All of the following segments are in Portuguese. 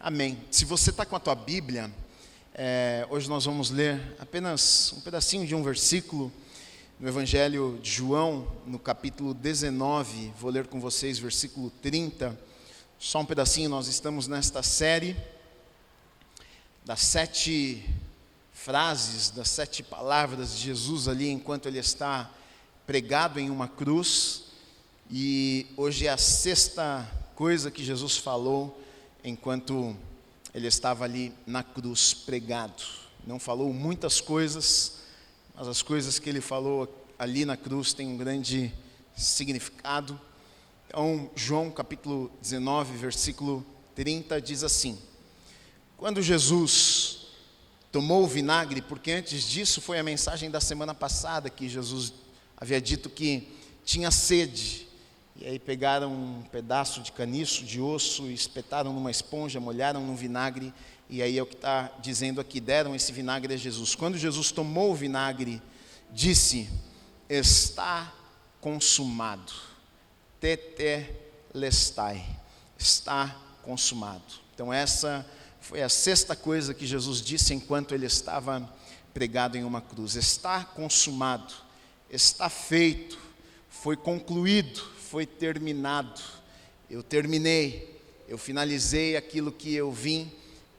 Amém. Se você está com a tua Bíblia, hoje nós vamos ler apenas um pedacinho de um versículo no Evangelho de João, no capítulo 19, vou ler com vocês versículo 30, só um pedacinho. Nós estamos nesta série das 7 frases, das 7 palavras de Jesus ali enquanto ele está pregado em uma cruz, e hoje é a 6ª coisa que Jesus falou enquanto ele estava ali na cruz pregado. Não falou muitas coisas, mas as coisas que ele falou ali na cruz têm um grande significado. Então, João capítulo 19, versículo 30 diz assim: quando Jesus tomou o vinagre, porque antes disso foi a mensagem da semana passada, que Jesus havia dito que tinha sede, e aí pegaram um pedaço de caniço, de osso, espetaram numa esponja, molharam no vinagre, e aí é o que está dizendo aqui, deram esse vinagre a Jesus. Quando Jesus tomou o vinagre, disse: está consumado, tetelestai, está consumado. Então essa foi a 6ª coisa que Jesus disse enquanto ele estava pregado em uma cruz: está consumado, está feito, foi concluído, foi terminado. Eu terminei, eu finalizei aquilo que eu vim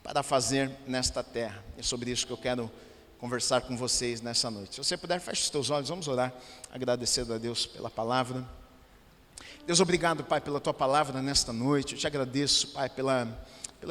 para fazer nesta terra. É sobre isso que eu quero conversar com vocês nessa noite. Se você puder, feche os teus olhos, vamos orar, agradecendo a Deus pela palavra. Deus, obrigado, Pai, pela Tua palavra nesta noite. Eu te agradeço, Pai, pela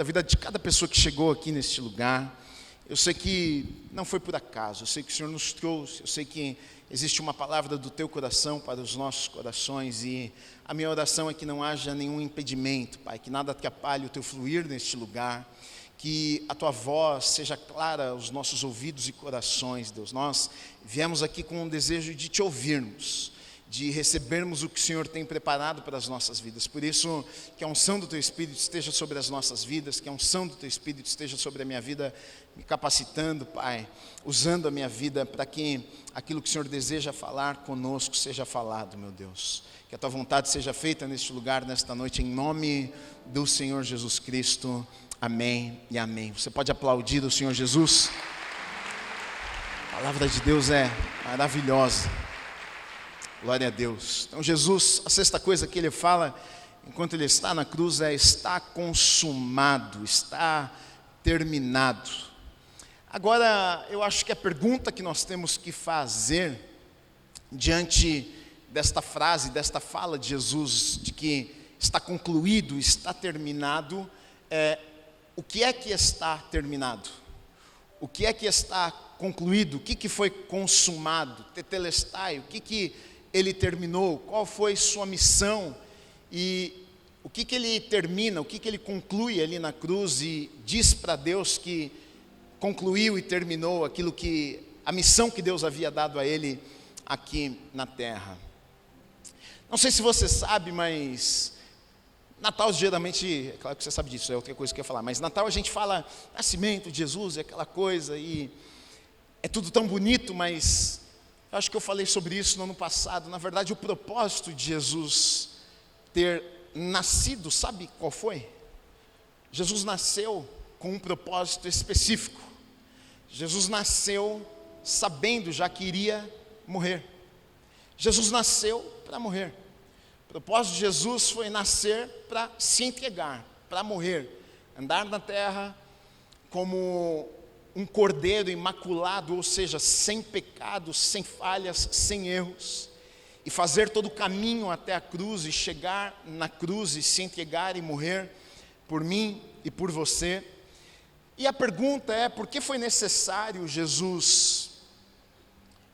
vida de cada pessoa que chegou aqui neste lugar. Eu sei que não foi por acaso, eu sei que o Senhor nos trouxe, eu sei que existe uma palavra do Teu coração para os nossos corações, e a minha oração é que não haja nenhum impedimento, Pai, que nada atrapalhe o Teu fluir neste lugar, que a Tua voz seja clara aos nossos ouvidos e corações, Deus. Nós viemos aqui com um desejo de Te ouvirmos, de recebermos o que o Senhor tem preparado para as nossas vidas. Por isso, que a unção do Teu Espírito esteja sobre as nossas vidas, que a unção do Teu Espírito esteja sobre a minha vida, me capacitando, Pai, usando a minha vida para que aquilo que o Senhor deseja falar conosco seja falado, meu Deus. Que a Tua vontade seja feita neste lugar, nesta noite, em nome do Senhor Jesus Cristo. Amém e amém. Você pode aplaudir o Senhor Jesus? A palavra de Deus é maravilhosa. Glória a Deus. Então Jesus, a 6ª coisa que ele fala enquanto ele está na cruz é: está consumado, está terminado. Agora, eu acho que a pergunta que nós temos que fazer diante desta frase, desta fala de Jesus, de que está concluído, está terminado, é: o que é que está terminado? O que é que está concluído? O que foi consumado? Tetelestai, o que ele terminou? Qual foi sua missão? E o que ele termina, o que ele conclui ali na cruz e diz para Deus que concluiu e terminou aquilo que, a missão que Deus havia dado a ele aqui na terra. Não sei se você sabe, mas Natal geralmente, é claro que você sabe disso, é outra coisa que eu ia falar, mas Natal a gente fala nascimento de Jesus, é aquela coisa, e é tudo tão bonito, mas eu acho que eu falei sobre isso no ano passado. Na verdade, o propósito de Jesus ter nascido, sabe qual foi? Jesus nasceu com um propósito específico. Jesus nasceu sabendo já que iria morrer. Jesus nasceu para morrer. O propósito de Jesus foi nascer para se entregar, para morrer, andar na terra como um cordeiro imaculado, ou seja, sem pecado, sem falhas, sem erros, e fazer todo o caminho até a cruz e chegar na cruz e se entregar e morrer por mim e por você. E a pergunta é: por que foi necessário Jesus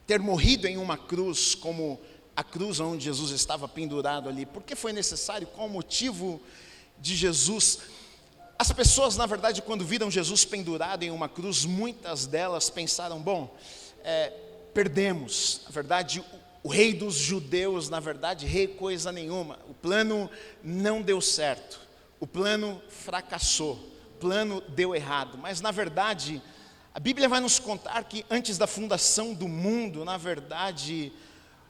ter morrido em uma cruz, como a cruz onde Jesus estava pendurado ali? Por que foi necessário? Qual o motivo de Jesus? As pessoas, na verdade, quando viram Jesus pendurado em uma cruz, muitas delas pensaram: bom, perdemos. Na verdade, o rei dos judeus, na verdade, rei coisa nenhuma. O plano não deu certo, o plano fracassou, o plano deu errado. Mas, na verdade, a Bíblia vai nos contar que antes da fundação do mundo, na verdade,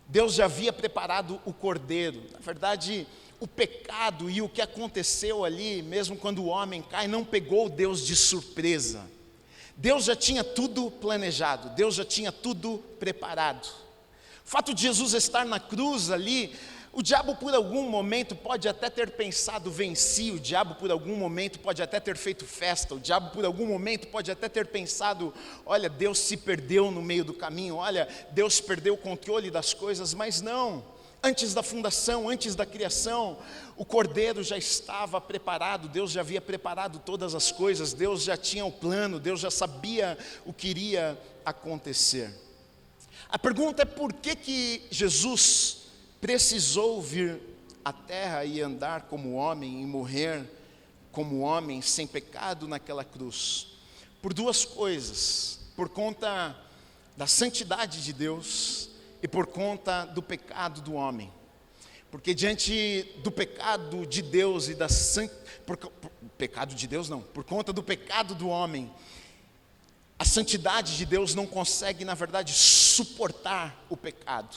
Deus já havia preparado o cordeiro. Na verdade, o pecado e o que aconteceu ali, mesmo quando o homem cai, não pegou Deus de surpresa. Deus já tinha tudo planejado, Deus já tinha tudo preparado. O fato de Jesus estar na cruz ali, o diabo por algum momento pode até ter pensado, venci, o diabo por algum momento pode até ter feito festa, o diabo por algum momento pode até ter pensado, olha, Deus se perdeu no meio do caminho, olha, Deus perdeu o controle das coisas, mas não. Antes da fundação, antes da criação, o cordeiro já estava preparado, Deus já havia preparado todas as coisas, Deus já tinha o plano, Deus já sabia o que iria acontecer. A pergunta é por que Jesus precisou vir à terra e andar como homem e morrer como homem sem pecado naquela cruz? Por duas coisas: por conta da santidade de Deus e por conta do pecado do homem. Porque diante do pecado de Deus e da pecado de Deus não, por conta do pecado do homem, a santidade de Deus não consegue, na verdade, suportar o pecado.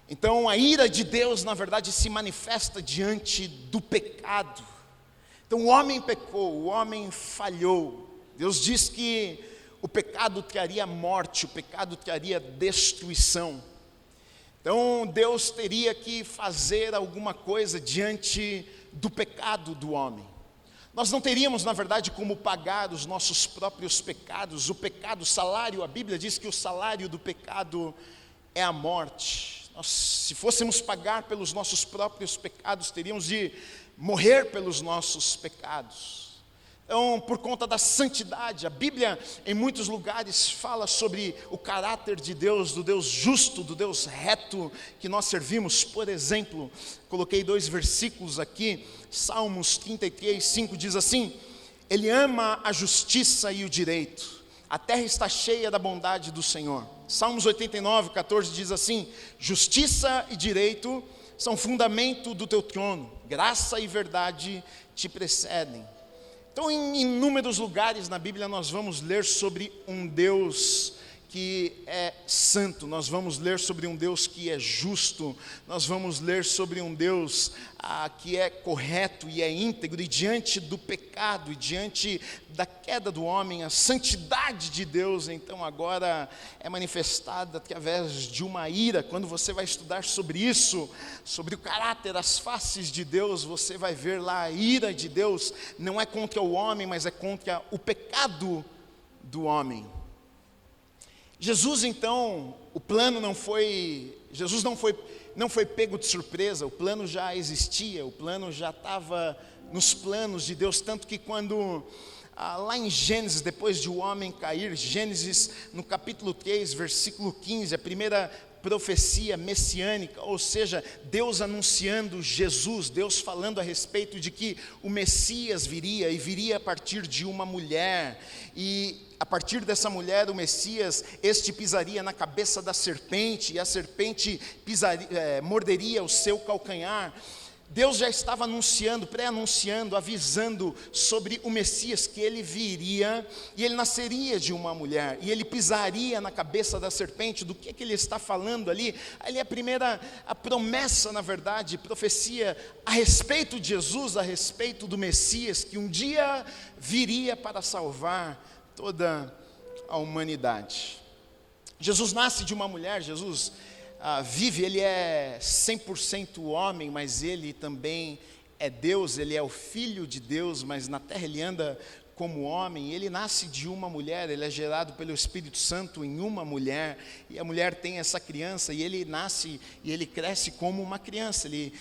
Então a ira de Deus, na verdade, se manifesta diante do pecado. Então o homem pecou, o homem falhou. Deus diz que o pecado traria morte, o pecado traria destruição. Então Deus teria que fazer alguma coisa diante do pecado do homem. Nós não teríamos, na verdade, como pagar os nossos próprios pecados. O pecado, o salário, a Bíblia diz que o salário do pecado é a morte. Se fôssemos pagar pelos nossos próprios pecados, teríamos de morrer pelos nossos pecados. Então, por conta da santidade, a Bíblia em muitos lugares fala sobre o caráter de Deus, do Deus justo, do Deus reto que nós servimos. Por exemplo, coloquei 2 versículos aqui, Salmos 33, 5 diz assim: Ele ama a justiça e o direito, a terra está cheia da bondade do Senhor. Salmos 89, 14 diz assim: Justiça e direito são fundamento do teu trono, graça e verdade te precedem. Então, em inúmeros lugares na Bíblia nós vamos ler sobre um Deus que é santo, nós vamos ler sobre um Deus que é justo, nós vamos ler sobre um Deus que é correto e é íntegro, e diante do pecado, e diante da queda do homem, a santidade de Deus, então agora é manifestada através de uma ira. Quando você vai estudar sobre isso, sobre o caráter, as faces de Deus, você vai ver lá a ira de Deus, não é contra o homem, mas é contra o pecado do homem. Jesus então, o plano não foi pego de surpresa, o plano já existia, o plano já estava nos planos de Deus, tanto que quando, lá em Gênesis, depois de o homem cair, Gênesis no capítulo 3, versículo 15, a primeira profecia messiânica, ou seja, Deus anunciando Jesus, Deus falando a respeito de que o Messias viria, e viria a partir de uma mulher, e a partir dessa mulher, o Messias, pisaria na cabeça da serpente, e a serpente morderia o seu calcanhar. Deus já estava anunciando, pré-anunciando, avisando sobre o Messias, que ele viria, e ele nasceria de uma mulher, e ele pisaria na cabeça da serpente. Do que ele está falando ali? Ali é a promessa, na verdade, profecia a respeito de Jesus, a respeito do Messias, que um dia viria para salvar toda a humanidade. Jesus nasce de uma mulher, Jesus vive, ele é 100% homem, mas ele também é Deus, ele é o Filho de Deus, mas na terra ele anda como homem. Ele nasce de uma mulher, ele é gerado pelo Espírito Santo em uma mulher, e a mulher tem essa criança, e ele nasce e ele cresce como uma criança, ele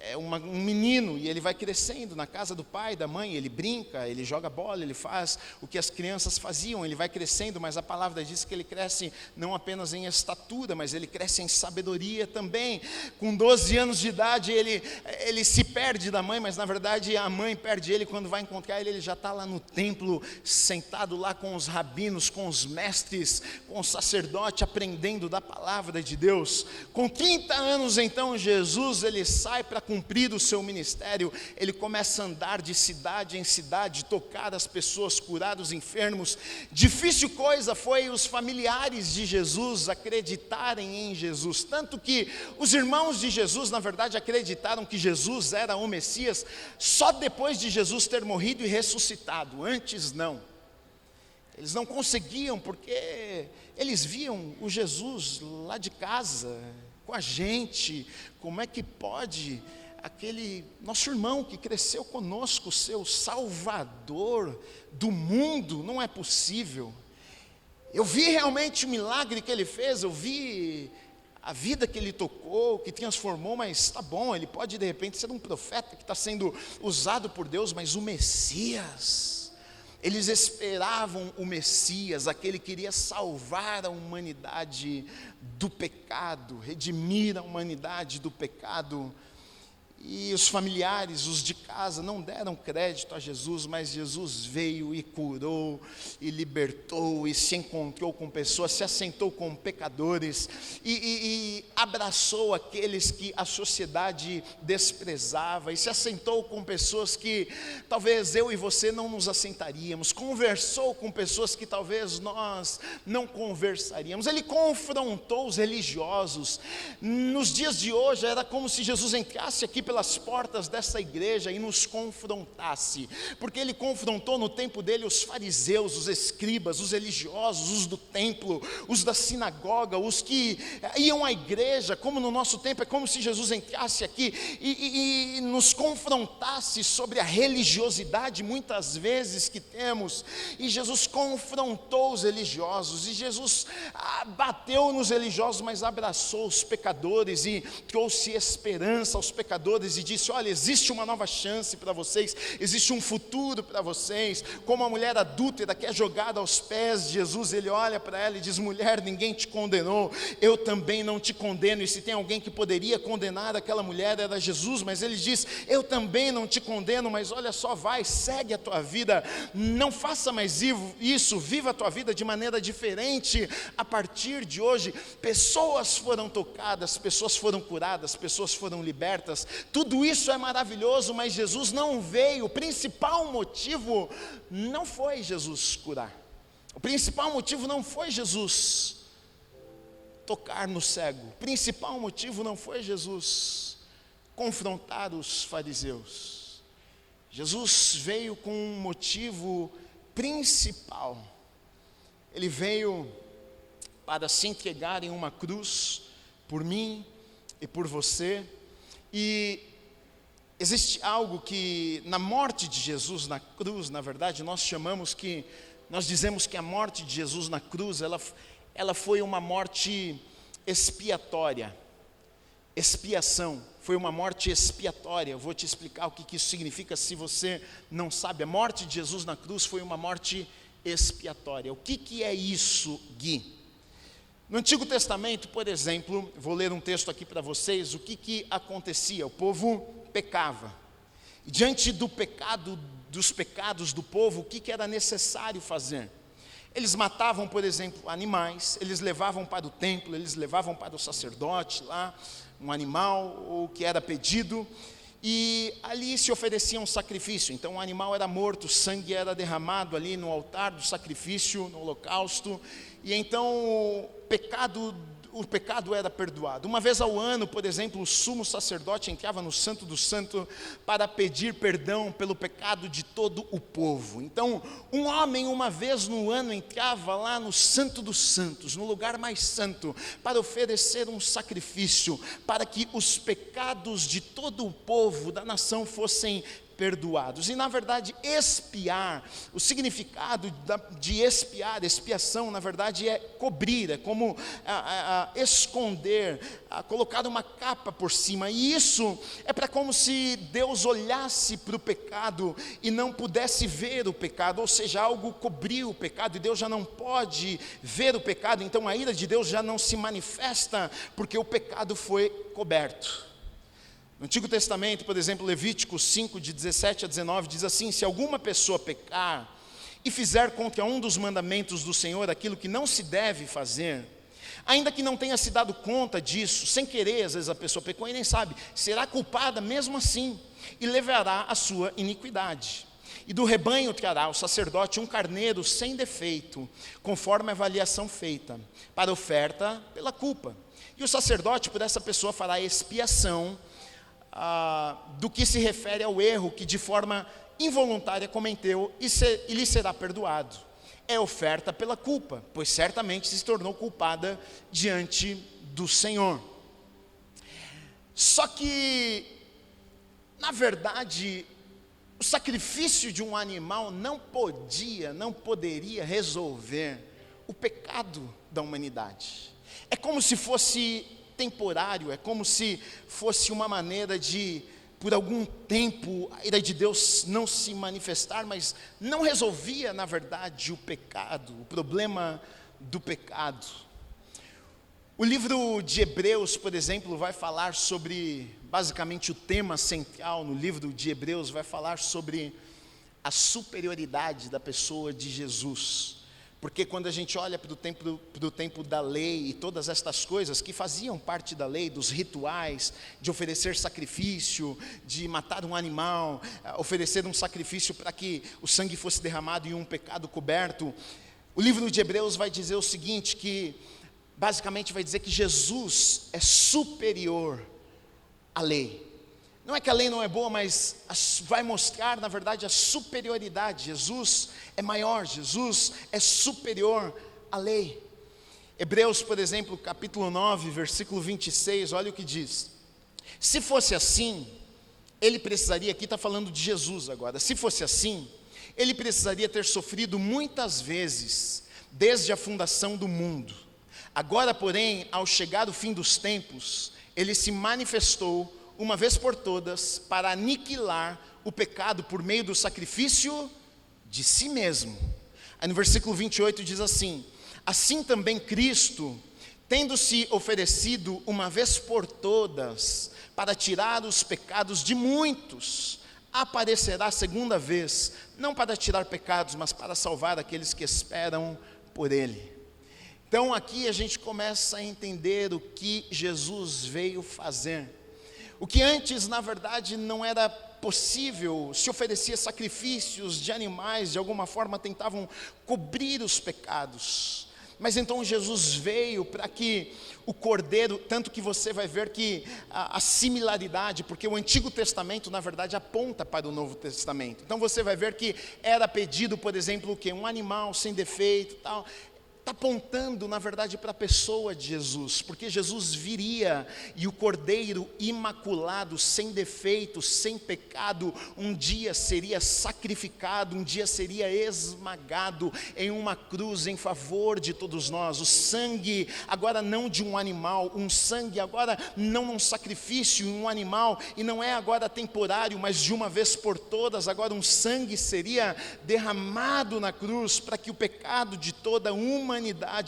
é um menino, e ele vai crescendo na casa do pai, da mãe, ele brinca, ele joga bola, ele faz o que as crianças faziam, ele vai crescendo, mas a palavra diz que ele cresce não apenas em estatura, mas ele cresce em sabedoria também. Com 12 anos de idade, ele se perde da mãe, mas na verdade a mãe perde ele. Quando vai encontrar ele já está lá no templo, sentado lá com os rabinos, com os mestres, com o sacerdote, aprendendo da palavra de Deus. Com 30 anos então, Jesus, ele sai para cumprir o seu ministério, ele começa a andar de cidade em cidade, tocar as pessoas, curar os enfermos. Difícil coisa foi os familiares de Jesus acreditarem em Jesus, tanto que os irmãos de Jesus, na verdade, acreditaram que Jesus era o Messias só depois de Jesus ter morrido e ressuscitado, antes não. Eles não conseguiam, porque eles viam o Jesus lá de casa, com a gente. Como é que pode aquele nosso irmão que cresceu conosco ser o Salvador do mundo? Não é possível. Eu vi realmente o milagre que ele fez, eu vi a vida que ele tocou, que transformou, mas está bom, ele pode de repente ser um profeta que está sendo usado por Deus, mas o Messias, eles esperavam o Messias, aquele que iria salvar a humanidade do pecado, redimir a humanidade do pecado. E os familiares, os de casa, não deram crédito a Jesus, mas Jesus veio e curou, e libertou, e se encontrou com pessoas, se assentou com pecadores, e abraçou aqueles que a sociedade desprezava, e se assentou com pessoas que talvez eu e você não nos assentaríamos, conversou com pessoas que talvez nós não conversaríamos. Ele confrontou os religiosos. Nos dias de hoje era como se Jesus entrasse aqui pelas portas dessa igreja e nos confrontasse, porque ele confrontou no tempo dele os fariseus, os escribas, os religiosos, os do templo, os da sinagoga, os que iam à igreja. Como no nosso tempo, é como se Jesus entrasse aqui e nos confrontasse sobre a religiosidade muitas vezes que temos. E Jesus confrontou os religiosos, e Jesus bateu nos religiosos, mas abraçou os pecadores e trouxe esperança aos pecadores e disse: olha, existe uma nova chance para vocês, existe um futuro para vocês. Como a mulher adúltera que é jogada aos pés de Jesus, ele olha para ela e diz: mulher, ninguém te condenou, eu também não te condeno. E se tem alguém que poderia condenar aquela mulher, era Jesus, mas ele diz: eu também não te condeno, mas olha só, vai, segue a tua vida, não faça mais isso, viva a tua vida de maneira diferente. A partir de hoje, pessoas foram tocadas, pessoas foram curadas, pessoas foram libertas. Tudo isso é maravilhoso, mas Jesus não veio. O principal motivo não foi Jesus curar. O principal motivo não foi Jesus tocar no cego. O principal motivo não foi Jesus confrontar os fariseus. Jesus veio com um motivo principal. Ele veio para se entregar em uma cruz por mim e por você. E existe algo que na morte de Jesus na cruz, na verdade, nós dizemos que a morte de Jesus na cruz, ela foi uma morte expiatória. Expiação, foi uma morte expiatória. Eu vou te explicar o que isso significa se você não sabe. A morte de Jesus na cruz foi uma morte expiatória. O que é isso, Gui? No Antigo Testamento, por exemplo, vou ler um texto aqui para vocês. O que acontecia? O povo pecava, e diante do pecado, dos pecados do povo, o que era necessário fazer? Eles matavam, por exemplo, animais, eles levavam para o templo, eles levavam para o sacerdote lá, um animal, o que era pedido, e ali se oferecia um sacrifício. Então o animal era morto, o sangue era derramado ali no altar do sacrifício, no holocausto, e então o pecado era perdoado. Uma vez ao ano, por exemplo, o sumo sacerdote entrava no Santo do Santo para pedir perdão pelo pecado de todo o povo. Então, um homem uma vez no ano entrava lá no Santo dos Santos, no lugar mais santo, para oferecer um sacrifício, para que os pecados de todo o povo da nação fossem perdoados. E na verdade, expiar, o significado de expiação, na verdade é cobrir, é como esconder, colocar uma capa por cima. E isso é para como se Deus olhasse para o pecado e não pudesse ver o pecado, ou seja, algo cobriu o pecado e Deus já não pode ver o pecado. Então a ira de Deus já não se manifesta porque o pecado foi coberto. No Antigo Testamento, por exemplo, Levítico 5, de 17 a 19, diz assim: se alguma pessoa pecar e fizer contra um dos mandamentos do Senhor aquilo que não se deve fazer, Ainda que não tenha se dado conta disso, sem querer, às vezes a pessoa pecou e nem sabe, será culpada mesmo assim, e levará a sua iniquidade. E do rebanho trará o sacerdote um carneiro sem defeito, conforme a avaliação feita, para oferta pela culpa. E o sacerdote por essa pessoa fará expiação do que se refere ao erro que de forma involuntária cometeu e lhe será perdoado. É oferta pela culpa, pois certamente se tornou culpada diante do Senhor. Só que, na verdade, o sacrifício de um animal não poderia resolver o pecado da humanidade. É como se fosse temporário, é como se fosse uma maneira de, por algum tempo, a ira de Deus não se manifestar, mas não resolvia, na verdade, o pecado, o problema do pecado. O livro de Hebreus, por exemplo, vai falar sobre, basicamente o tema central no livro de Hebreus vai falar sobre a superioridade da pessoa de Jesus. Porque quando a gente olha para o tempo da lei e todas estas coisas que faziam parte da lei, dos rituais, de oferecer sacrifício, de matar um animal, oferecer um sacrifício para que o sangue fosse derramado e um pecado coberto, o livro de Hebreus vai dizer o seguinte, que basicamente vai dizer que Jesus é superior à lei. Não é que a lei não é boa, mas vai mostrar, na verdade, a superioridade. Jesus é maior, Jesus é superior à lei. Hebreus, por exemplo, capítulo 9, versículo 26, olha o que diz. Se fosse assim, ele precisaria, aqui está falando de Jesus agora, se fosse assim, ele precisaria ter sofrido muitas vezes, desde a fundação do mundo. Agora, porém, ao chegar o fim dos tempos, ele se manifestou uma vez por todas, para aniquilar o pecado por meio do sacrifício de si mesmo. Aí no versículo 28 diz assim: assim também Cristo, tendo-se oferecido uma vez por todas, para tirar os pecados de muitos, aparecerá segunda vez, não para tirar pecados, mas para salvar aqueles que esperam por Ele. Então aqui a gente começa a entender o que Jesus veio fazer. O que antes, na verdade, não era possível, se oferecia sacrifícios de animais, de alguma forma tentavam cobrir os pecados. Mas então Jesus veio para que o cordeiro, tanto que você vai ver que a similaridade, porque o Antigo Testamento, na verdade, aponta para o Novo Testamento. Então você vai ver que era pedido, por exemplo, o quê? Um animal sem defeito, tal. Está apontando, na verdade, para a pessoa de Jesus, porque Jesus viria e o cordeiro imaculado, sem defeito, sem pecado, um dia seria sacrificado, um dia seria esmagado em uma cruz em favor de todos nós. O sangue, agora não de um animal, um sangue agora não um sacrifício em um animal, e não é agora temporário, mas de uma vez por todas, agora um sangue seria derramado na cruz, para que o pecado de toda a humanidade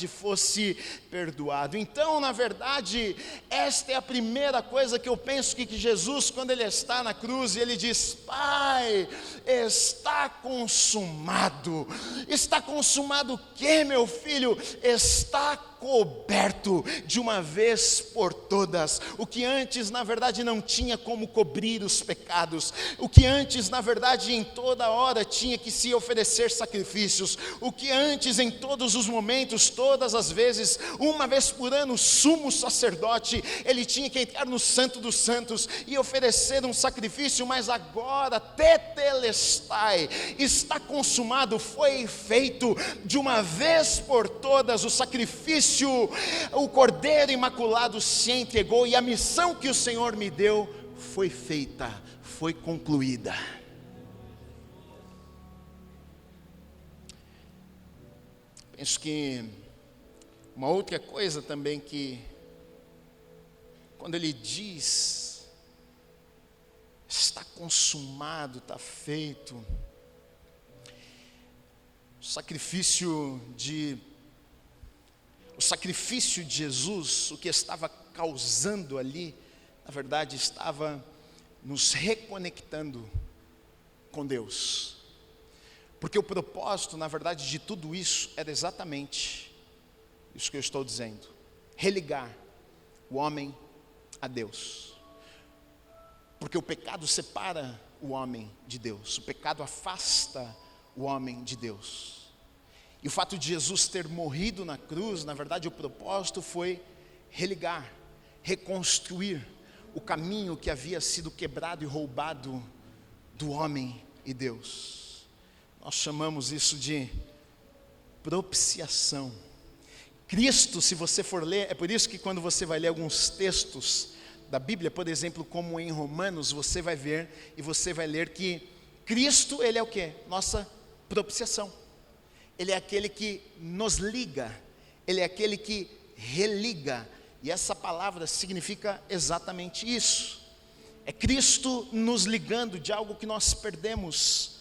fosse perdoado. Então, na verdade, esta é a primeira coisa que eu penso que Jesus, quando ele está na cruz, ele diz: Pai, está consumado. Está consumado o que, meu filho? Está coberto de uma vez por todas. O que antes, na verdade, não tinha como cobrir os pecados. O que antes, na verdade, em toda hora tinha que se oferecer sacrifícios. O que antes, em todos os momentos, todas as vezes, uma vez por ano, o sumo sacerdote, ele tinha que entrar no Santo dos Santos e oferecer um sacrifício, mas agora, tetelestai, está consumado, foi feito de uma vez por todas o sacrifício. O Cordeiro Imaculado se entregou e a missão que o Senhor me deu foi feita, foi concluída. Penso que uma outra coisa também que, quando ele diz, está consumado, está feito, o sacrifício de Jesus, o que estava causando ali, na verdade estava nos reconectando com Deus. Porque o propósito, na verdade, de tudo isso era exatamente isso que eu estou dizendo. religar o homem a Deus. Porque o pecado separa o homem de Deus, o pecado afasta o homem de Deus. E o fato de Jesus ter morrido na cruz, na verdade o propósito foi religar, reconstruir o caminho que havia sido quebrado e roubado do homem e Deus. Nós chamamos isso de propiciação. Cristo, se você for ler, é por isso que quando você vai ler alguns textos da Bíblia, por exemplo, como em Romanos, você vai ver e você vai ler que Cristo, ele é o quê? Nossa propiciação. Ele é aquele que nos liga, ele é aquele que religa, e essa palavra significa exatamente isso. É Cristo nos ligando de algo que nós perdemos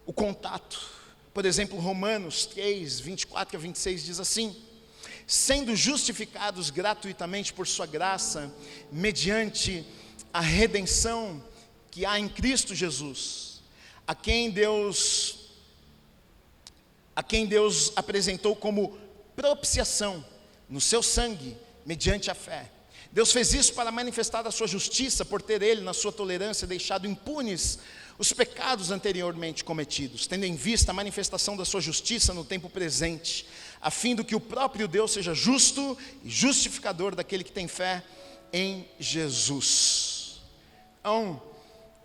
o contato. Por exemplo, Romanos 3, 24 a 26 diz assim: sendo justificados gratuitamente por sua graça, mediante a redenção que há em Cristo Jesus, a quem Deus apresentou como propiciação no seu sangue, mediante a fé. Deus fez isso para manifestar a sua justiça, por ter ele, na sua tolerância, deixado impunes os pecados anteriormente cometidos, tendo em vista a manifestação da sua justiça no tempo presente, a fim de que o próprio Deus seja justo e justificador daquele que tem fé em Jesus. Então,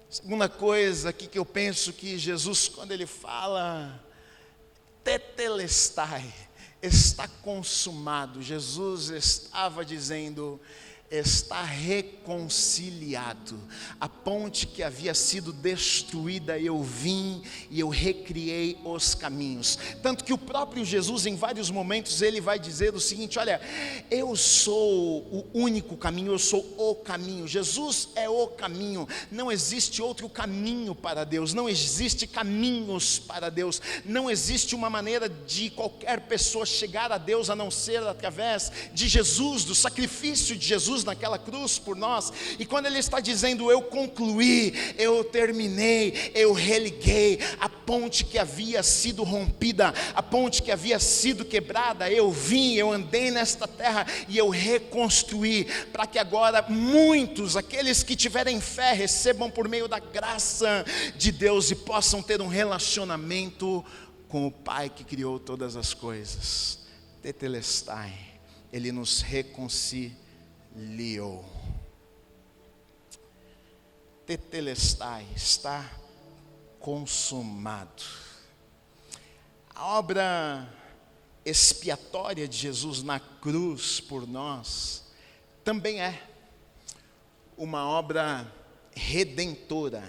segunda coisa aqui que eu penso que Jesus, quando ele fala tetelestai, está consumado, Jesus estava dizendo: está reconciliado. A ponte que havia sido destruída, eu vim e eu recriei os caminhos. Tanto que o próprio Jesus, em vários momentos, ele vai dizer o seguinte: olha, eu sou o único caminho, eu sou o caminho. Jesus é o caminho. Não existe outro caminho para Deus, não existe caminhos para Deus, não existe uma maneira de qualquer pessoa chegar a Deus a não ser através de Jesus, do sacrifício de Jesus naquela cruz por nós. E quando ele está dizendo: eu concluí, eu terminei, eu religuei a ponte que havia sido rompida, a ponte que havia sido quebrada, eu vim, eu andei nesta terra e eu reconstruí, para que agora muitos, aqueles que tiverem fé, recebam por meio da graça de Deus e possam ter um relacionamento com o Pai que criou todas as coisas. Tetelestai, ele nos reconciliou. Tetelestai, está consumado. A obra expiatória de Jesus na cruz por nós também é uma obra redentora.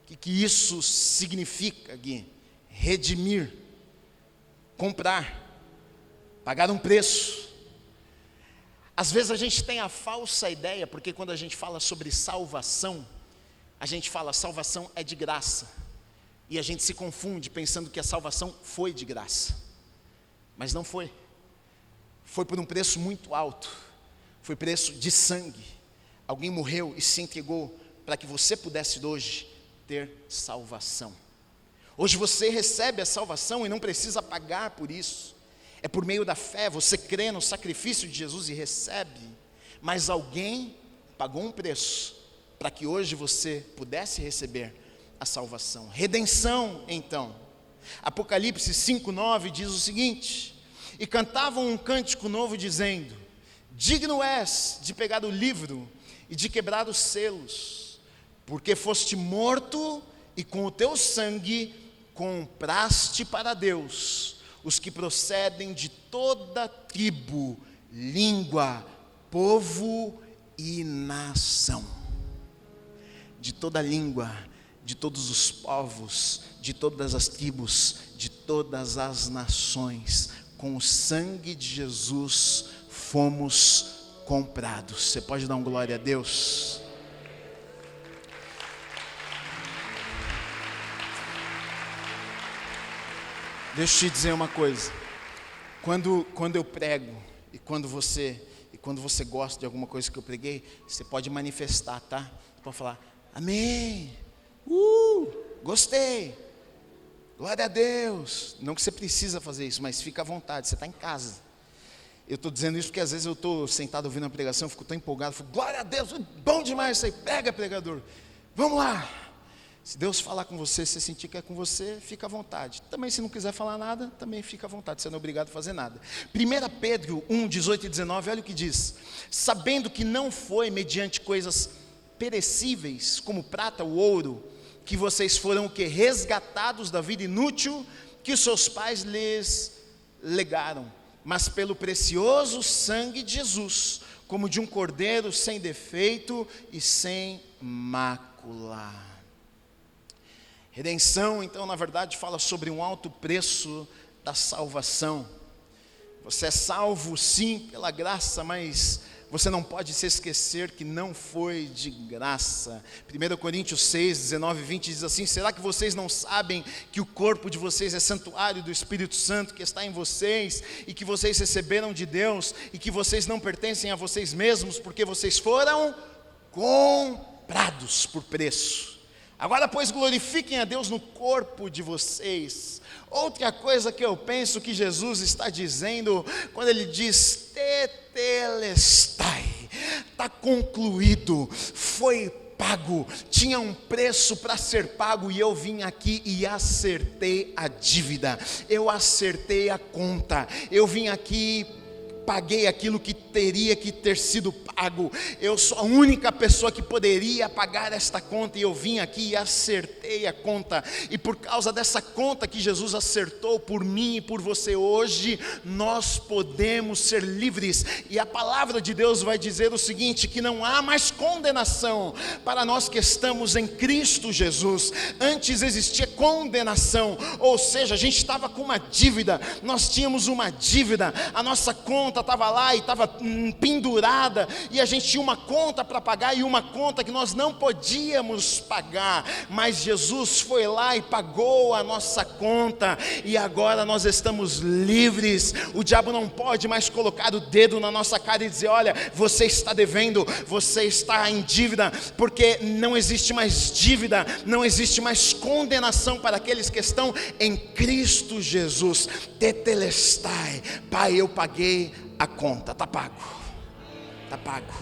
O que isso significa, Gui? Redimir, comprar, pagar um preço. Às vezes a gente tem a falsa ideia, porque quando a gente fala sobre salvação, a gente fala salvação é de graça, e a gente se confunde pensando que a salvação foi de graça, mas não foi. Foi por um preço muito alto, foi preço de sangue. Alguém morreu e se entregou para que você pudesse hoje ter salvação. Hoje você recebe a salvação e não precisa pagar por isso. É por meio da fé, você crê no sacrifício de Jesus e recebe. Mas alguém pagou um preço para que hoje você pudesse receber a salvação. Redenção, então. Apocalipse 5:9 diz o seguinte: e cantavam um cântico novo dizendo: digno és de pegar o livro e de quebrar os selos, porque foste morto e com o teu sangue compraste para Deus os que procedem de toda tribo, língua, povo e nação. De toda língua, de todos os povos, de todas as tribos, de todas as nações, com o sangue de Jesus fomos comprados. Você pode dar um glória a Deus? Deixa eu te dizer uma coisa. Quando eu prego e quando você gosta de alguma coisa que eu preguei, você pode manifestar, tá? Você pode falar: amém, gostei, glória a Deus. Não que você precisa fazer isso, mas fica à vontade, você está em casa. Eu estou dizendo isso porque às vezes eu estou sentado ouvindo a pregação, fico tão empolgado, fico, glória a Deus, bom demais isso aí, pega pregador, vamos lá. Se Deus falar com você, se sentir que é com você, fica à vontade. Também se não quiser falar nada, também fica à vontade, você não é obrigado a fazer nada. 1 Pedro 1, 18 e 19, olha o que diz: sabendo que não foi mediante coisas perecíveis, como prata ou ouro, que vocês foram o que? Resgatados da vida inútil que os seus pais lhes legaram, mas pelo precioso sangue de Jesus, como de um cordeiro sem defeito e sem mácula. Redenção, então, na verdade, fala sobre um alto preço da salvação. Você é salvo, sim, pela graça, mas você não pode se esquecer que não foi de graça. 1 Coríntios 6, 19 e 20 diz assim: será que vocês não sabem que o corpo de vocês é santuário do Espírito Santo que está em vocês, e que vocês receberam de Deus, e que vocês não pertencem a vocês mesmos, porque vocês foram comprados por preço? Agora, pois, glorifiquem a Deus no corpo de vocês. Outra coisa que eu penso que Jesus está dizendo, quando ele diz tetelestai, está concluído, foi pago, tinha um preço para ser pago, e eu vim aqui e acertei a dívida, eu acertei a conta, eu vim aqui, paguei aquilo que teria que ter sido pago. Eu sou a única pessoa que poderia pagar esta conta, e eu vim aqui e acertei a conta. E por causa dessa conta que Jesus acertou por mim e por você, hoje nós podemos ser livres. E a palavra de Deus vai dizer o seguinte: que não há mais condenação para nós que estamos em Cristo Jesus. Antes existia condenação, ou seja, a gente estava com uma dívida, nós tínhamos uma dívida, a nossa conta estava lá e estava pendurada, e a gente tinha uma conta para pagar, e uma conta que nós não podíamos pagar, mas Jesus foi lá e pagou a nossa conta, e agora nós estamos livres. O diabo não pode mais colocar o dedo na nossa cara e dizer: olha, você está devendo, você está em dívida, porque não existe mais dívida, não existe mais condenação para aqueles que estão em Cristo Jesus. Tetelestai, Pai, eu paguei a conta, está pago, está pago.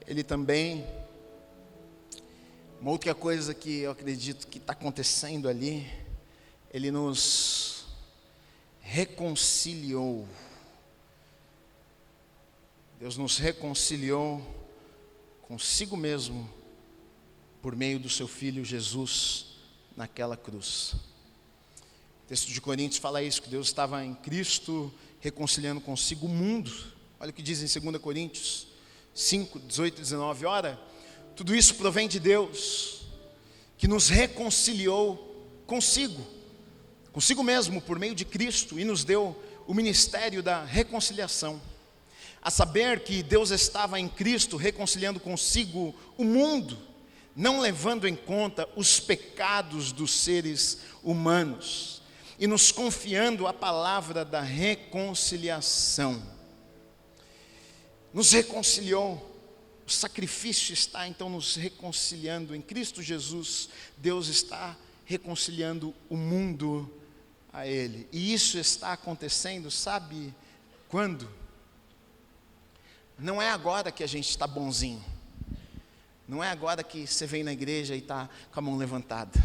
Ele também, uma outra coisa que eu acredito que está acontecendo ali, ele nos reconciliou. Deus nos reconciliou consigo mesmo por meio do seu Filho Jesus naquela cruz. O texto de Coríntios fala isso, que Deus estava em Cristo reconciliando consigo o mundo. Olha o que diz em 2 Coríntios 5, 18 e 19. Ora, tudo isso provém de Deus, que nos reconciliou consigo mesmo por meio de Cristo, e nos deu o ministério da reconciliação. A saber que Deus estava em Cristo reconciliando consigo o mundo, não levando em conta os pecados dos seres humanos, e nos confiando a palavra da reconciliação. Nos reconciliou, o sacrifício está então nos reconciliando. Em Cristo Jesus, Deus está reconciliando o mundo a Ele, e isso está acontecendo, sabe quando? Não é agora que a gente está bonzinho, não é agora que você vem na igreja e está com a mão levantada.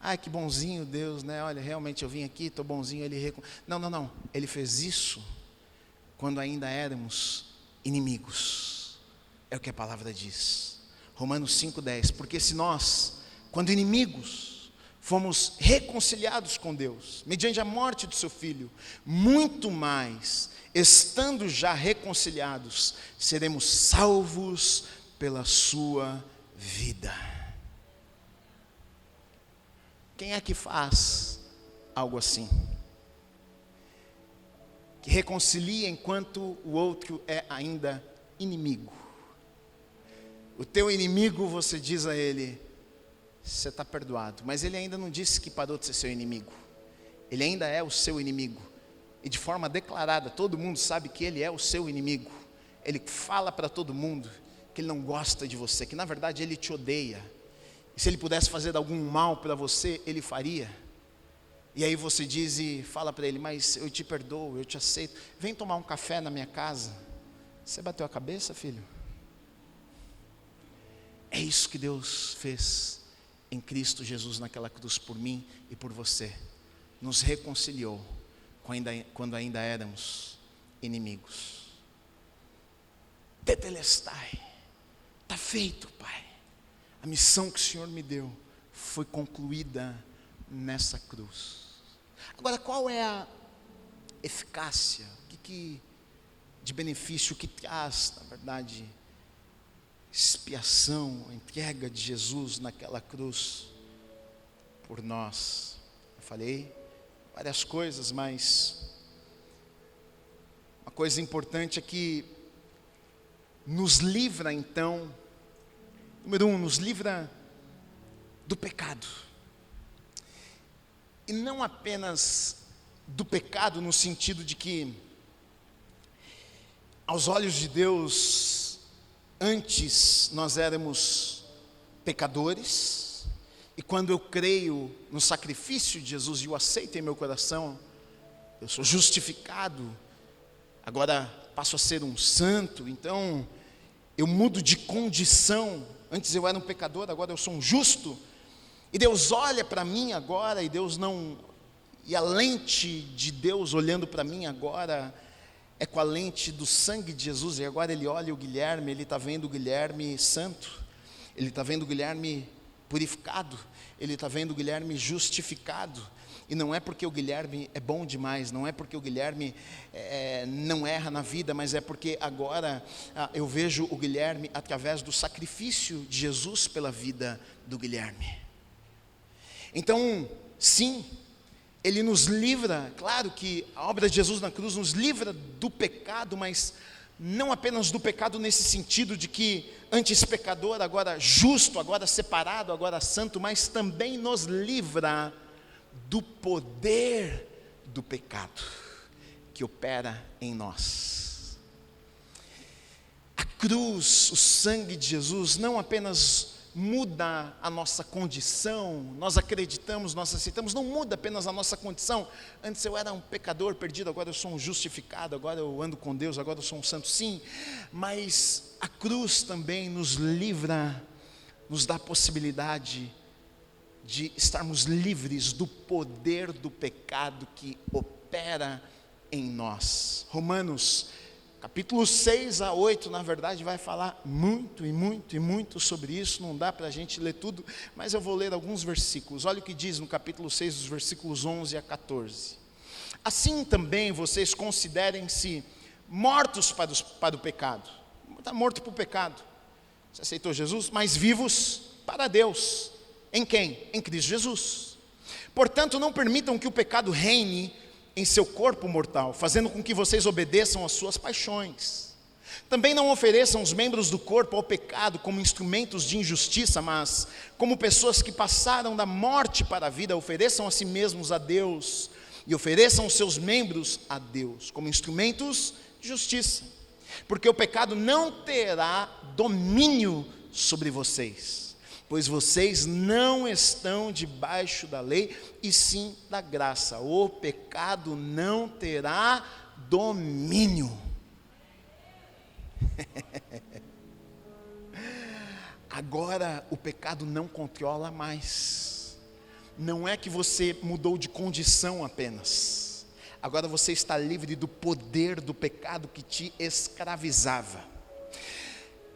Ai, que bonzinho Deus, né? Olha, realmente eu vim aqui, estou bonzinho. Não. Ele fez isso quando ainda éramos inimigos. É o que a palavra diz. Romanos 5,10. Porque se nós, quando inimigos, fomos reconciliados com Deus, mediante a morte do seu Filho, muito mais, estando já reconciliados, seremos salvos pela sua vida. Quem é que faz algo assim? Que reconcilia enquanto o outro é ainda inimigo. O teu inimigo, você diz a ele: você está perdoado. Mas ele ainda não disse que parou de ser seu inimigo. Ele ainda é o seu inimigo. E de forma declarada, todo mundo sabe que ele é o seu inimigo. Ele fala para todo mundo que ele não gosta de você, que na verdade ele te odeia, E se ele pudesse fazer algum mal para você, ele faria. E aí você diz e fala para ele: mas eu te perdoo, eu te aceito, vem tomar um café na minha casa. Você bateu a cabeça, filho? É isso que Deus fez em Cristo Jesus naquela cruz por mim e por você. Nos reconciliou quando ainda éramos inimigos. Tetelestai, está feito, Pai. A missão que o Senhor me deu foi concluída nessa cruz. Agora, qual é a eficácia? O que de benefício que traz, na verdade, expiação, a entrega de Jesus naquela cruz por nós? Eu falei várias coisas, mas uma coisa importante é que nos livra então, número 1, nos livra do pecado. E não apenas do pecado no sentido de que, aos olhos de Deus, antes nós éramos pecadores, e quando eu creio no sacrifício de Jesus e o aceito em meu coração, eu sou justificado, agora passo a ser um santo, então eu mudo de condição. Antes eu era um pecador, agora eu sou um justo. E Deus olha para mim agora, e a lente de Deus olhando para mim agora é com a lente do sangue de Jesus. E agora Ele olha o Guilherme, Ele está vendo o Guilherme santo, Ele está vendo o Guilherme purificado, Ele está vendo o Guilherme justificado. E não é porque o Guilherme é bom demais, não é porque o Guilherme não erra na vida, mas é porque agora eu vejo o Guilherme através do sacrifício de Jesus pela vida do Guilherme. Então, sim, Ele nos livra, claro que a obra de Jesus na cruz nos livra do pecado, mas não apenas do pecado nesse sentido de que antes pecador, agora justo, agora separado, agora santo, mas também nos livra do poder do pecado que opera em nós. A cruz, o sangue de Jesus não apenas muda a nossa condição, nós acreditamos, nós aceitamos, não muda apenas a nossa condição. Antes eu era um pecador perdido, agora eu sou um justificado, agora eu ando com Deus, agora eu sou um santo, sim, mas a cruz também nos livra, nos dá a possibilidade de estarmos livres do poder do pecado que opera em nós. Romanos capítulo 6 a 8, na verdade, vai falar muito e muito e muito sobre isso. Não dá para a gente ler tudo, mas eu vou ler alguns versículos. Olha o que diz no capítulo 6, dos versículos 11 a 14. Assim também vocês considerem-se mortos para o pecado. Está morto para o pecado. Você aceitou Jesus? Mas vivos para Deus. Em quem? Em Cristo Jesus. Portanto, não permitam que o pecado reine em seu corpo mortal, fazendo com que vocês obedeçam às suas paixões. Também não ofereçam os membros do corpo ao pecado como instrumentos de injustiça, mas como pessoas que passaram da morte para a vida, ofereçam a si mesmos a Deus, e ofereçam os seus membros a Deus, como instrumentos de justiça. Porque o pecado não terá domínio sobre vocês, pois vocês não estão debaixo da lei, e sim da graça. O pecado não terá domínio. Agora o pecado não controla mais. Não é que você mudou de condição apenas. Agora você está livre do poder do pecado que te escravizava.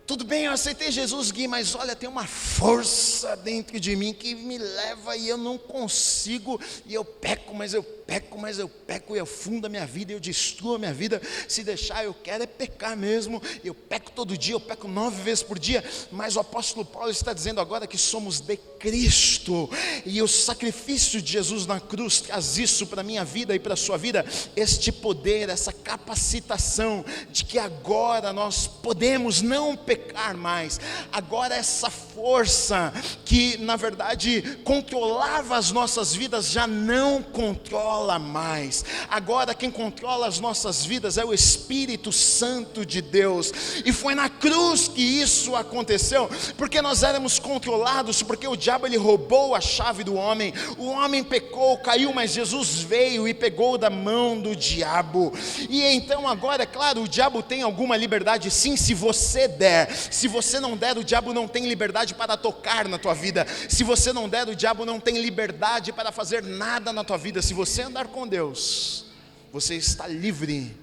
Tudo bem, eu aceitei Jesus, Gui, mas olha, tem uma força dentro de mim que me leva e eu não consigo, e eu peco, mas eu peco, e afundo a minha vida, eu destruo a minha vida. Se deixar, eu quero é pecar mesmo. Eu peco todo dia, eu peco 9 vezes por dia, mas o apóstolo Paulo está dizendo agora que somos de Cristo, e o sacrifício de Jesus na cruz traz isso para a minha vida e para a sua vida, este poder, essa capacitação de que agora nós podemos não pecar mais. Agora essa força que na verdade controlava as nossas vidas já não controla controla mais. Agora quem controla as nossas vidas é o Espírito Santo de Deus. E foi na cruz que isso aconteceu, porque nós éramos controlados, porque o diabo ele roubou a chave do homem. O homem pecou, caiu, mas Jesus veio e pegou da mão do diabo. E então agora, é claro, o diabo tem alguma liberdade sim, se você der. Se você não der, o diabo não tem liberdade para tocar na tua vida. Se você não der, o diabo não tem liberdade para fazer nada na tua vida. Se você andar com Deus, você está livre.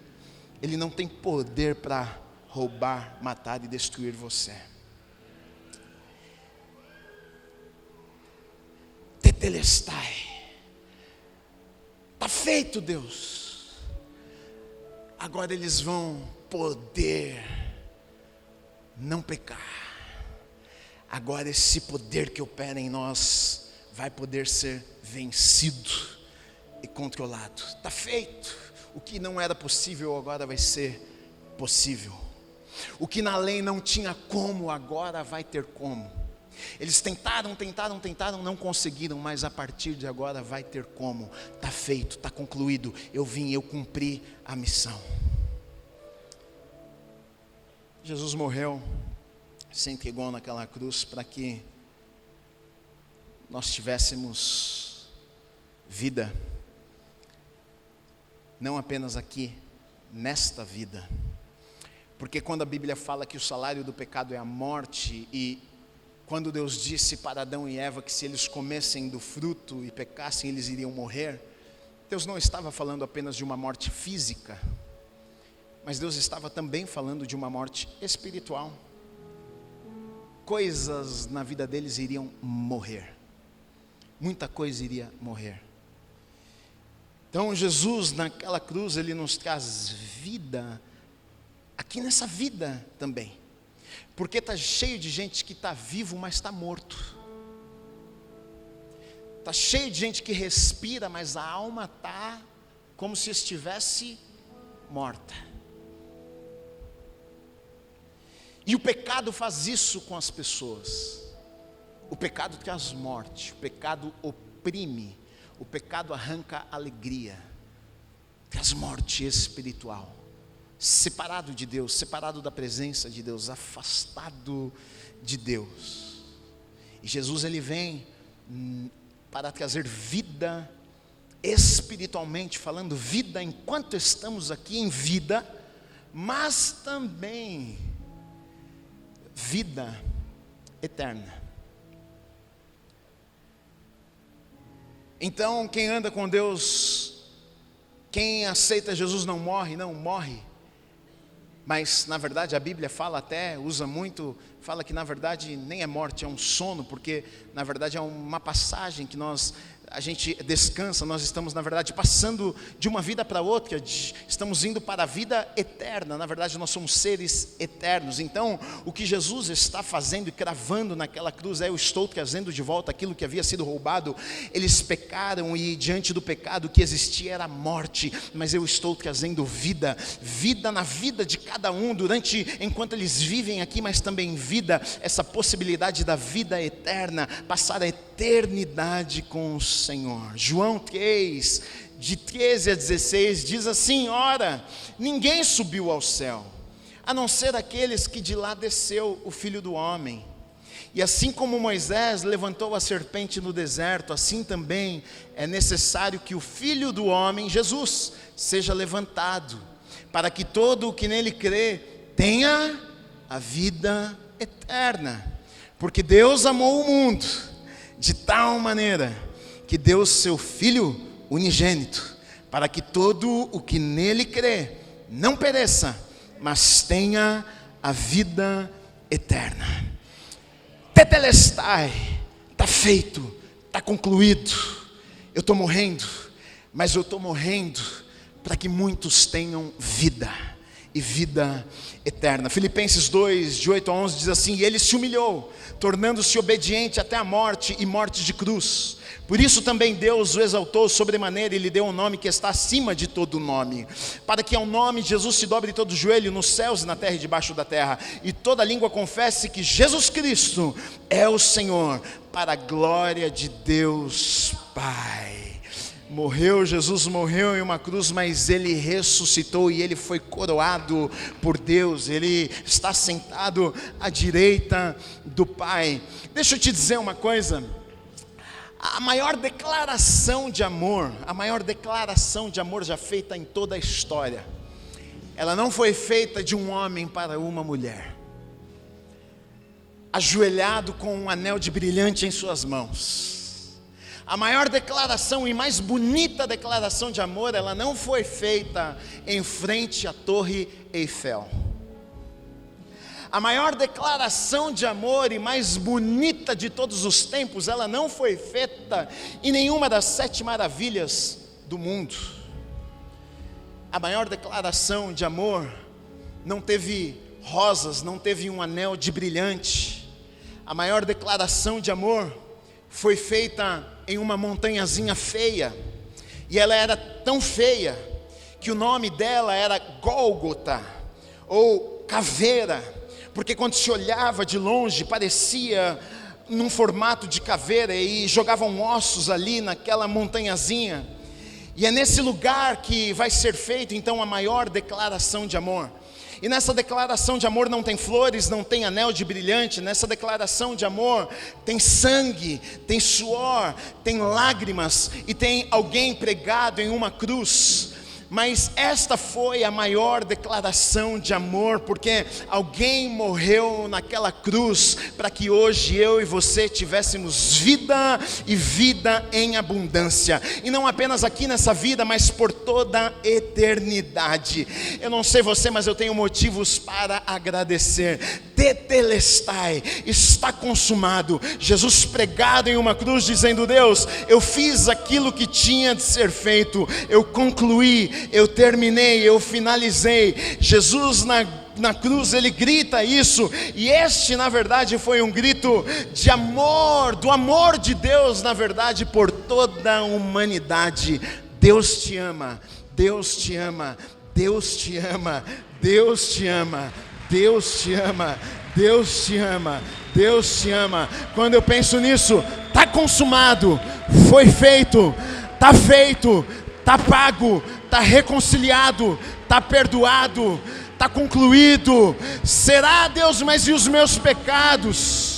Ele não tem poder para roubar, matar e destruir você. Tetelestai. Está feito, Deus. Agora eles vão poder não pecar. Agora esse poder que opera em nós vai poder ser vencido e controlado. Está feito. O que não era possível agora vai ser possível. O que na lei não tinha como, agora vai ter como. Eles tentaram, não conseguiram, mas a partir de agora vai ter como. Está feito, está concluído. Eu vim, eu cumpri a missão. Jesus morreu, se entregou naquela cruz para que nós tivéssemos vida, não apenas aqui, nesta vida. Porque quando a Bíblia fala que o salário do pecado é a morte, e quando Deus disse para Adão e Eva que se eles comessem do fruto e pecassem, eles iriam morrer, Deus não estava falando apenas de uma morte física, mas Deus estava também falando de uma morte espiritual. Coisas na vida deles iriam morrer. Muita coisa iria morrer. Então Jesus naquela cruz, ele nos traz vida, aqui nessa vida também. Porque está cheio de gente que está vivo, mas está morto. Está cheio de gente que respira, mas a alma está como se estivesse morta. E o pecado faz isso com as pessoas. O pecado traz morte, o pecado oprime, o pecado arranca alegria, traz morte espiritual. Separado de Deus, separado da presença de Deus, afastado de Deus. E Jesus ele vem para trazer vida espiritualmente falando, vida enquanto estamos aqui em vida, mas também vida eterna. Então, quem anda com Deus, quem aceita Jesus não morre, mas na verdade a Bíblia fala até, usa muito, fala que na verdade nem é morte, é um sono, porque na verdade é uma passagem que a gente descansa, nós estamos na verdade passando de uma vida para outra, estamos indo para a vida eterna, na verdade nós somos seres eternos. Então o que Jesus está fazendo e cravando naquela cruz é: eu estou trazendo de volta aquilo que havia sido roubado. Eles pecaram e diante do pecado o que existia era morte, mas eu estou trazendo vida na vida de cada um, enquanto eles vivem aqui, mas também vida, essa possibilidade da vida eterna, passar a eternidade com o Senhor. João 3, de 13 a 16, diz assim: ora, ninguém subiu ao céu, a não ser aqueles que de lá desceu, o Filho do Homem. E assim como Moisés levantou a serpente no deserto, assim também é necessário que o Filho do Homem, Jesus, seja levantado, para que todo o que nele crê tenha a vida eterna. Porque Deus amou o mundo de tal maneira que deu seu Filho unigênito, para que todo o que nele crê não pereça, mas tenha a vida eterna. Tetelestai, está feito, está concluído. Eu estou morrendo, mas eu estou morrendo para que muitos tenham vida e vida eterna. Filipenses 2, de 8 a 11 diz assim: e ele se humilhou, tornando-se obediente até a morte e morte de cruz. Por isso também Deus o exaltou sobremaneira e lhe deu um nome que está acima de todo nome, para que ao nome de Jesus se dobre todo o joelho nos céus e na terra e debaixo da terra, e toda língua confesse que Jesus Cristo é o Senhor, para a glória de Deus Pai. Jesus morreu em uma cruz, mas ele ressuscitou e ele foi coroado por Deus. Ele está sentado à direita do Pai. Deixa eu te dizer uma coisa. A maior declaração de amor já feita em toda a história, ela não foi feita de um homem para uma mulher, ajoelhado com um anel de brilhante em suas mãos. A maior declaração e mais bonita declaração de amor, ela não foi feita em frente à Torre Eiffel. A maior declaração de amor e mais bonita de todos os tempos, ela não foi feita em nenhuma das 7 maravilhas do mundo. A maior declaração de amor não teve rosas, não teve um anel de brilhante. A maior declaração de amor foi feita em uma montanhazinha feia. E ela era tão feia que o nome dela era Gólgota, ou caveira. Porque quando se olhava de longe, parecia num formato de caveira, e jogavam ossos ali naquela montanhazinha. E é nesse lugar que vai ser feita então a maior declaração de amor. E nessa declaração de amor não tem flores, não tem anel de brilhante. Nessa declaração de amor tem sangue, tem suor, tem lágrimas e tem alguém pregado em uma cruz. Mas esta foi a maior declaração de amor, porque alguém morreu naquela cruz para que hoje eu e você tivéssemos vida e vida em abundância. E não apenas aqui nessa vida, mas por toda a eternidade. Eu não sei você, mas eu tenho motivos para agradecer. Tetelestai, está consumado. Jesus pregado em uma cruz dizendo: Deus, eu fiz aquilo que tinha de ser feito, eu concluí, eu terminei, eu finalizei. Jesus na cruz, ele grita isso, e este na verdade foi um grito de amor, do amor de Deus na verdade por toda a humanidade. Deus te ama, Deus te ama, Deus te ama, Deus te ama, Deus te ama, Deus te ama, Deus te ama. Quando eu penso nisso, está consumado, foi feito, está pago, está reconciliado, está perdoado, está concluído. Será, Deus, mas e os meus pecados?